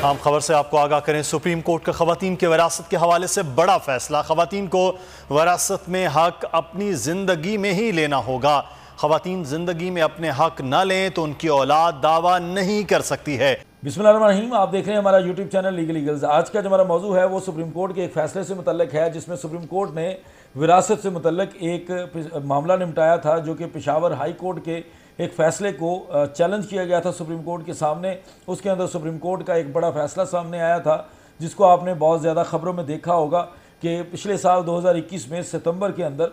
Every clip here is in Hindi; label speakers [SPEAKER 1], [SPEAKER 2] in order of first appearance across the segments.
[SPEAKER 1] आम खबर से आपको आगाह करें। सुप्रीम कोर्ट का खवातीन के विरासत के हवाले से बड़ा फैसला। खवातीन को विरासत में हक अपनी जिंदगी में ही लेना होगा। खवातीन जिंदगी में अपने हक न लें तो उनकी औलाद दावा नहीं कर सकती है।
[SPEAKER 2] बिस्मिल्लाहिर्रहमानिर्रहीम। आप देख रहे हैं हमारा यूट्यूब चैनल लीगल ईगल्स। आज का जो हमारा मौजू है वो सुप्रीम कोर्ट के एक फैसले से मुतल्लिक है, जिसमें सुप्रीम कोर्ट ने विरासत से मुतल्लिक एक मामला निपटाया था, जो कि पेशावर हाई कोर्ट के एक फ़ैसले को चैलेंज किया गया था सुप्रीम कोर्ट के सामने। उसके अंदर सुप्रीम कोर्ट का एक बड़ा फ़ैसला सामने आया था, जिसको आपने बहुत ज़्यादा ख़बरों में देखा होगा कि पिछले साल 2021 में सितंबर के अंदर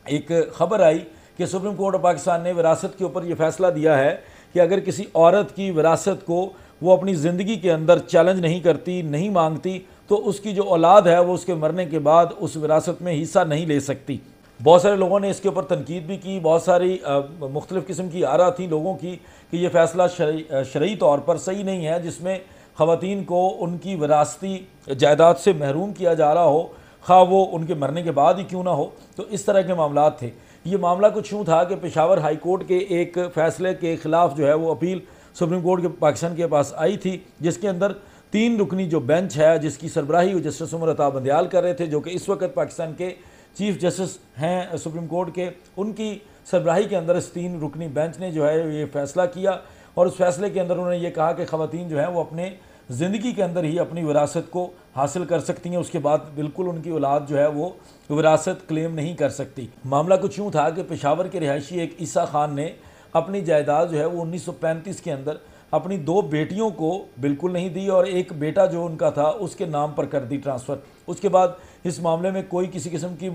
[SPEAKER 2] एक ख़बर आई कि सुप्रीम कोर्ट ऑफ पाकिस्तान ने विरासत के ऊपर ये फ़ैसला दिया है कि अगर किसी औरत की विरासत को वो अपनी ज़िंदगी के अंदर चैलेंज नहीं करती, नहीं मांगती, तो उसकी जो औलाद है वो उसके मरने के बाद उस विरासत में हिस्सा नहीं ले सकती। बहुत सारे लोगों ने इसके ऊपर तनकीद भी की, बहुत सारी मुख्तलिफ़ किस्म की आरा थी लोगों की कि ये फ़ैसला शरई तौर पर सही नहीं है, जिसमें ख़वातीन को उनकी विरासती जायदाद से महरूम किया जा रहा हो, खा वो उनके मरने के बाद ही क्यों ना हो। तो इस तरह के मामला थे। ये मामला कुछ यूँ था कि पेशावर हाई कोर्ट के एक फ़ैसले के ख़िलाफ़ जो है वो अपील सुप्रीम कोर्ट के पाकिस्तान के पास आई थी, जिसके अंदर 3 रुकनी जो बेंच है, जिसकी सरबराही जस्टिस उमर अता बंदयाल कर रहे थे, जो कि इस वक्त पाकिस्तान के चीफ जस्टिस हैं सुप्रीम कोर्ट के, उनकी सरबराही के अंदर इस 3 रुकनी बेंच ने जो है ये फ़ैसला किया। और उस फैसले के अंदर उन्होंने ये कहा कि ख़वातीन जो है वो अपने ज़िंदगी के अंदर ही अपनी विरासत को हासिल कर सकती हैं, उसके बाद बिल्कुल उनकी औलाद जो है वो विरासत क्लेम नहीं कर सकती। मामला कुछ यूँ था कि पेशावर के रिहायशी एक ईसा खान ने अपनी जायदाद जो है वो 1935 के अंदर अपनी 2 बेटियों को बिल्कुल नहीं दी और एक बेटा जो उनका था उसके नाम पर कर दी ट्रांसफ़र। उसके बाद इस मामले में कोई किसी किस्म की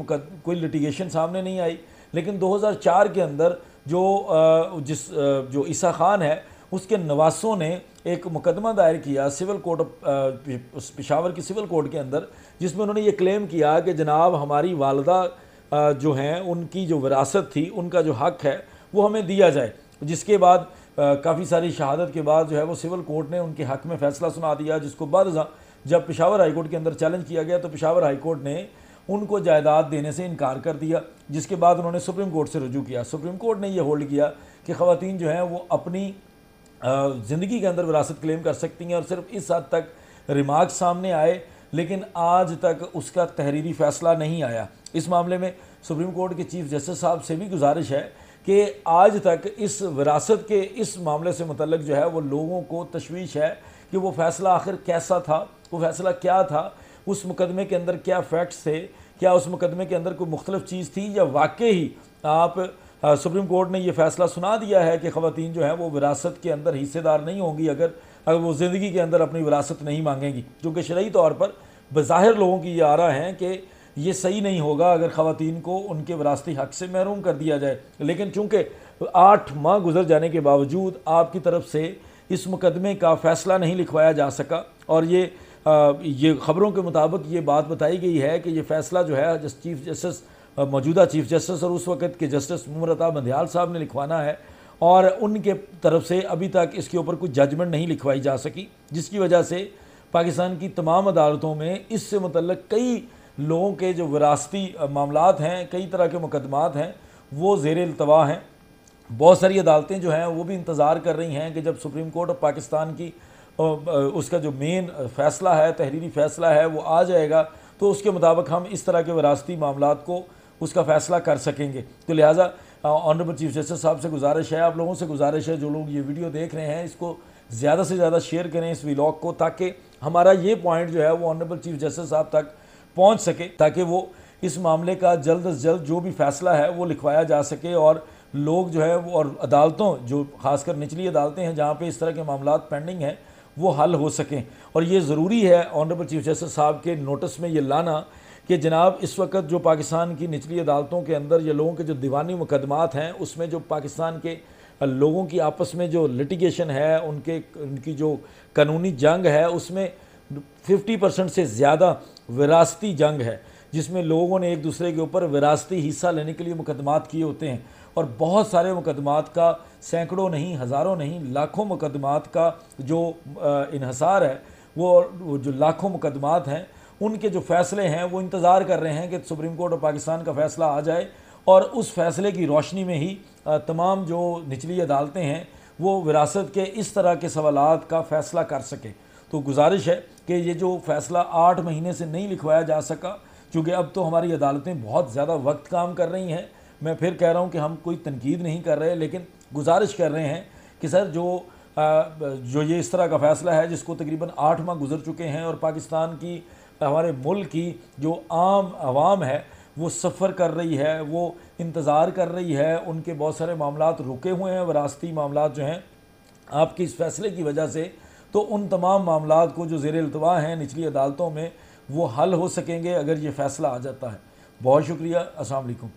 [SPEAKER 2] कोई लिटिगेशन सामने नहीं आई। लेकिन 2004 के अंदर जो ईसा खान है उसके नवासों ने एक मुकदमा दायर किया सिविल कोर्ट पेशावर की सिविल कोर्ट के अंदर, जिसमें उन्होंने ये क्लेम किया कि जनाब हमारी वालदा जो हैं उनकी जो विरासत थी, उनका जो हक़ है वो हमें दिया जाए। जिसके बाद काफ़ी सारी शहादत के बाद जो है वो सिविल कोर्ट ने उनके हक़ में फ़ैसला सुना दिया, जिसको बाद जब पेशावर हाई कोर्ट के अंदर चैलेंज किया गया तो पेशावर हाई कोर्ट ने उनको जायदाद देने से इनकार कर दिया। जिसके बाद उन्होंने सुप्रीम कोर्ट से रुजू किया। सुप्रीम कोर्ट ने यह होल्ड किया कि ख़वातीन जो हैं वो अपनी ज़िंदगी के अंदर विरासत क्लेम कर सकती हैं, और सिर्फ इस हद तक रिमार्क सामने आए, लेकिन आज तक उसका तहरीरी फ़ैसला नहीं आया। इस मामले में सुप्रीम कोर्ट के चीफ जस्टिस साहब से भी गुजारिश है कि आज तक इस विरासत के इस मामले से मुतल्लिक जो है वो लोगों को तशवीश है कि वो फ़ैसला आखिर कैसा था, वो फ़ैसला क्या था, उस मुकदमे के अंदर क्या फ़ैक्ट्स थे, क्या उस मुकदमे के अंदर कोई मुख्तलिफ चीज़ थी, या वाकई ही आप सुप्रीम कोर्ट ने ये फ़ैसला सुना दिया है कि ख़वातीन जो हैं वो विरासत के अंदर हिस्सेदार नहीं होंगी अगर वो ज़िंदगी के अंदर अपनी विरासत नहीं मांगेंगी, जो कि शरई तौर पर बज़ाहिर लोगों की ये आरा हैं कि ये सही नहीं होगा अगर ख़वातीन को उनके विरासती हक़ से महरूम कर दिया जाए। लेकिन चूँकि 8 माह गुजर जाने के बावजूद आपकी तरफ से इस मुकदमे का फ़ैसला नहीं लिखवाया जा सका, और ये ख़बरों के मुताबिक ये बात बताई गई है कि ये फ़ैसला जो है चीफ जस्टिस मौजूदा चीफ जस्टिस और उस वक़्त के जस्टिस उमर अता बंदयाल साहब ने लिखवाना है, और उनके तरफ से अभी तक इसके ऊपर कोई जजमेंट नहीं लिखवाई जा सकी, जिसकी वजह से पाकिस्तान की तमाम अदालतों में इससे मुतल्लिक़ कई लोगों के जो विरासती मामलात हैं, कई तरह के मुकदमात हैं, वो ज़ेर इल्तवा हैं। बहुत सारी अदालतें जो हैं वो भी इंतज़ार कर रही हैं कि जब सुप्रीम कोर्ट ऑफ पाकिस्तान की उसका जो मेन फ़ैसला है, तहरीरी फ़ैसला है, वो आ जाएगा, तो उसके मुताबिक हम इस तरह के विरासती मामलात को उसका फ़ैसला कर सकेंगे। तो लिहाजा ऑनरेबल चीफ जस्टिस साहब से गुजारिश है, आप लोगों से गुजारिश है, जो लोग ये वीडियो देख रहे हैं इसको ज़्यादा से ज़्यादा शेयर करें इस व्लॉग को, ताकि हमारा ये पॉइंट जो है वो ऑनरेबल चीफ जस्टिस साहब तक पहुँच सके, ताकि वो इस मामले का जल्द अज जल्द जो भी फ़ैसला है वो लिखवाया जा सके, और लोग जो है वो और अदालतों जो ख़ासकर निचली अदालतें हैं जहाँ पे इस तरह के मामलात पेंडिंग हैं वो हल हो सकें। और ये ज़रूरी है ऑनरेबल चीफ जस्टिस साहब के नोटिस में ये लाना कि जनाब इस वक्त जो पाकिस्तान की निचली अदालतों के अंदर ये लोगों के जो दीवानी मुकदमात हैं, उसमें जो पाकिस्तान के लोगों की आपस में जो लिटिगेशन है, उनकी जो कानूनी जंग है, उसमें 50% से ज़्यादा विरासती जंग है, जिसमें लोगों ने एक दूसरे के ऊपर विरासती हिस्सा लेने के लिए मुकदमात किए होते हैं। और बहुत सारे मुकदमात का सैकड़ों नहीं, हज़ारों नहीं, लाखों मुकदमात का जो इन्हसार है, वो जो लाखों मुकदमात हैं उनके जो फ़ैसले हैं वो इंतज़ार कर रहे हैं कि सुप्रीम कोर्ट ऑफ पाकिस्तान का फ़ैसला आ जाए, और उस फ़ैसले की रोशनी में ही तमाम जो निचली अदालतें हैं वो विरासत के इस तरह के सवालात का फ़ैसला कर सके। तो गुजारिश है कि ये जो फ़ैसला 8 महीने से नहीं लिखवाया जा सका, क्योंकि अब तो हमारी अदालतें बहुत ज़्यादा वक्त काम कर रही हैं। मैं फिर कह रहा हूँ कि हम कोई तनकीद नहीं कर रहे, लेकिन गुजारिश कर रहे हैं कि सर जो ये इस तरह का फ़ैसला है जिसको तकरीबन 8 माह गुजर चुके हैं और पाकिस्तान की, हमारे मुल्क की जो आम आवाम है वो सफ़र कर रही है, वो इंतज़ार कर रही है, उनके बहुत सारे मामलात रुके हुए हैं, वरासती मामलात जो हैं आपके इस फैसले की वजह से। तो उन तमाम मामलात को जो ज़ेर इल्तवा हैं निचली अदालतों में, वो हल हो सकेंगे अगर ये फ़ैसला आ जाता है। बहुत शुक्रिया। अस्सलाम वालेकुम।